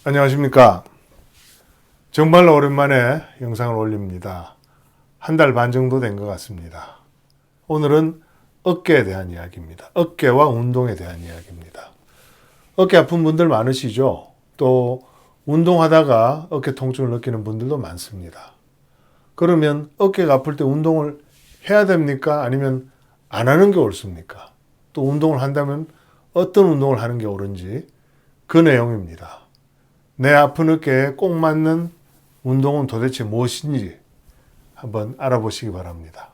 안녕하십니까. 정말 오랜만에 영상을 올립니다. 한 달 반 정도 된 것 같습니다. 오늘은 어깨에 대한 이야기입니다. 어깨와 운동에 대한 이야기입니다. 어깨 아픈 분들 많으시죠? 또 운동하다가 어깨 통증을 느끼는 분들도 많습니다. 그러면 어깨가 아플 때 운동을 해야 됩니까? 아니면 안 하는 게 옳습니까? 또 운동을 한다면 어떤 운동을 하는 게 옳은지 그 내용입니다. 내 아픈 어깨에 꼭 맞는 운동은 도대체 무엇인지 한번 알아보시기 바랍니다.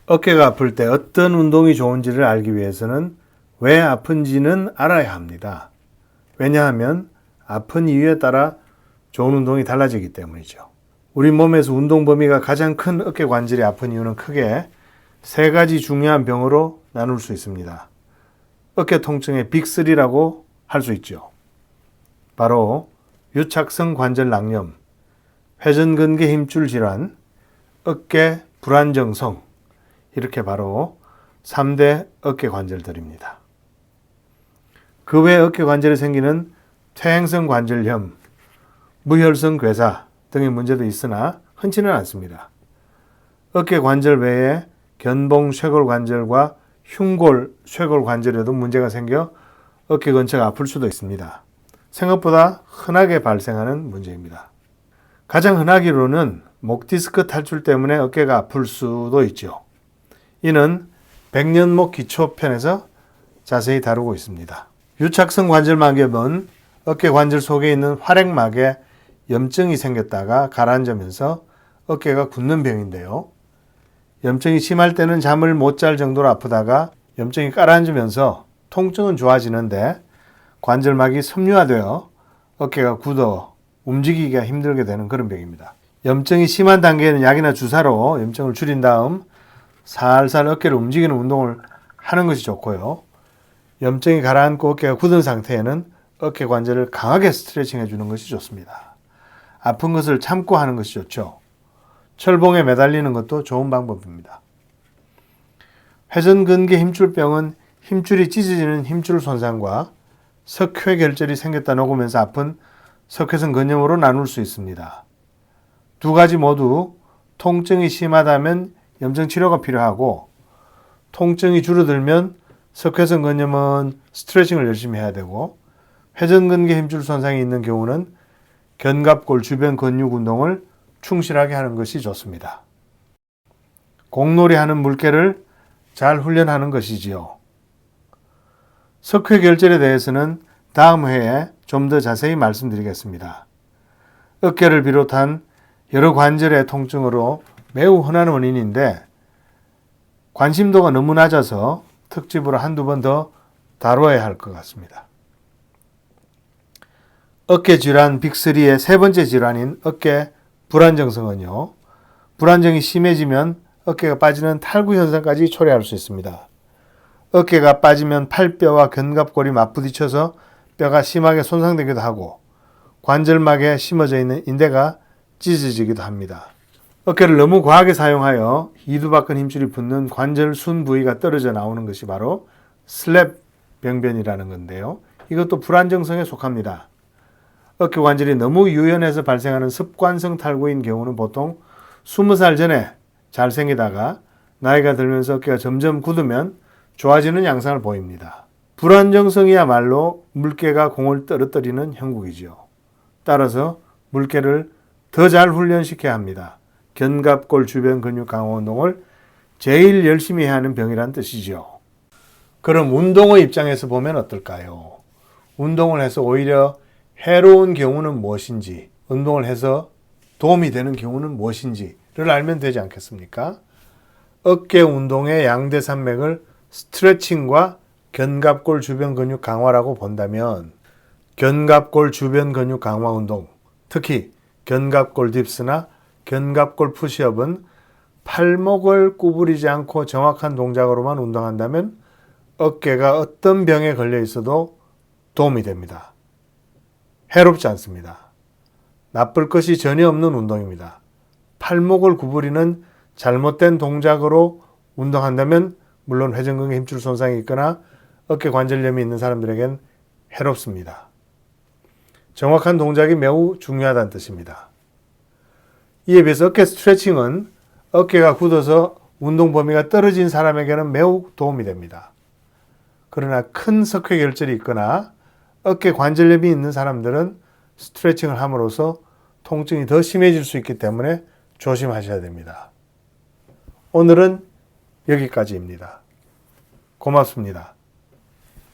어깨가 아플 때 어떤 운동이 좋은지를 알기 위해서는 왜 아픈지는 알아야 합니다. 왜냐하면 아픈 이유에 따라 좋은 운동이 달라지기 때문이죠. 우리 몸에서 운동 범위가 가장 큰 어깨 관절이 아픈 이유는 크게 세 가지 중요한 병으로 나눌 수 있습니다. 어깨 통증의 빅3라고 할 수 있죠. 바로 유착성 관절 낭염, 회전근개 힘줄 질환, 어깨 불안정성, 이렇게 바로 3대 어깨 관절들입니다. 그 외 어깨 관절에 생기는 퇴행성 관절염, 무혈성 괴사 등의 문제도 있으나 흔치는 않습니다. 어깨 관절 외에 견봉 쇄골 관절과 흉골 쇄골 관절에도 문제가 생겨 어깨 근처가 아플 수도 있습니다. 생각보다 흔하게 발생하는 문제입니다. 가장 흔하기로는 목 디스크 탈출 때문에 어깨가 아플 수도 있죠. 이는 백년목 기초편에서 자세히 다루고 있습니다. 유착성 관절막염은 어깨 관절 속에 있는 활액막에 염증이 생겼다가 가라앉으면서 어깨가 굳는 병인데요. 염증이 심할 때는 잠을 못 잘 정도로 아프다가 염증이 가라앉으면서 통증은 좋아지는데 관절막이 섬유화되어 어깨가 굳어 움직이기가 힘들게 되는 그런 병입니다. 염증이 심한 단계에는 약이나 주사로 염증을 줄인 다음 살살 어깨를 움직이는 운동을 하는 것이 좋고요. 염증이 가라앉고 어깨가 굳은 상태에는 어깨 관절을 강하게 스트레칭 해주는 것이 좋습니다. 아픈 것을 참고 하는 것이 좋죠. 철봉에 매달리는 것도 좋은 방법입니다. 회전근개 힘줄병은 힘줄이 찢어지는 힘줄 손상과 석회결절이 생겼다 녹으면서 아픈 석회성 근염으로 나눌 수 있습니다. 두 가지 모두 통증이 심하다면 염증 치료가 필요하고 통증이 줄어들면 석회성 근염은 스트레칭을 열심히 해야 되고 회전근개 힘줄 손상이 있는 경우는 견갑골 주변 근육 운동을 충실하게 하는 것이 좋습니다. 공놀이 하는 물개를 잘 훈련하는 것이지요. 석회결절에 대해서는 다음 회에 좀 더 자세히 말씀드리겠습니다. 어깨를 비롯한 여러 관절의 통증으로 매우 흔한 원인인데 관심도가 너무 낮아서 특집으로 한두 번 더 다뤄야 할 것 같습니다. 어깨 질환 빅3의 세 번째 질환인 어깨 불안정성은요. 불안정이 심해지면 어깨가 빠지는 탈구 현상까지 초래할 수 있습니다. 어깨가 빠지면 팔뼈와 견갑골이 맞부딪혀서 뼈가 심하게 손상되기도 하고 관절막에 심어져 있는 인대가 찢어지기도 합니다. 어깨를 너무 과하게 사용하여 이두박근 힘줄이 붙는 관절 순 부위가 떨어져 나오는 것이 바로 슬랩 병변이라는 건데요. 이것도 불안정성에 속합니다. 어깨 관절이 너무 유연해서 발생하는 습관성 탈구인 경우는 보통 20살 전에 잘 생기다가 나이가 들면서 어깨가 점점 굳으면 좋아지는 양상을 보입니다. 불안정성이야말로 물개가 공을 떨어뜨리는 형국이죠. 따라서 물개를 더 잘 훈련시켜야 합니다. 견갑골 주변 근육 강화 운동을 제일 열심히 해야 하는 병이란 뜻이죠. 그럼 운동의 입장에서 보면 어떨까요? 운동을 해서 오히려 해로운 경우는 무엇인지, 운동을 해서 도움이 되는 경우는 무엇인지를 알면 되지 않겠습니까? 어깨 운동의 양대산맥을 스트레칭과 견갑골 주변 근육 강화라고 본다면 견갑골 주변 근육 강화 운동, 특히 견갑골 딥스나 견갑골 푸시업은 팔목을 구부리지 않고 정확한 동작으로만 운동한다면 어깨가 어떤 병에 걸려 있어도 도움이 됩니다. 해롭지 않습니다. 나쁠 것이 전혀 없는 운동입니다. 팔목을 구부리는 잘못된 동작으로 운동한다면 물론 회전근개 힘줄 손상이 있거나 어깨 관절염이 있는 사람들에겐 해롭습니다. 정확한 동작이 매우 중요하다는 뜻입니다. 이에 비해서 어깨 스트레칭은 어깨가 굳어서 운동 범위가 떨어진 사람에게는 매우 도움이 됩니다. 그러나 큰 석회결절이 있거나 어깨 관절염이 있는 사람들은 스트레칭을 함으로써 통증이 더 심해질 수 있기 때문에 조심하셔야 됩니다. 오늘은 여기까지입니다. 고맙습니다.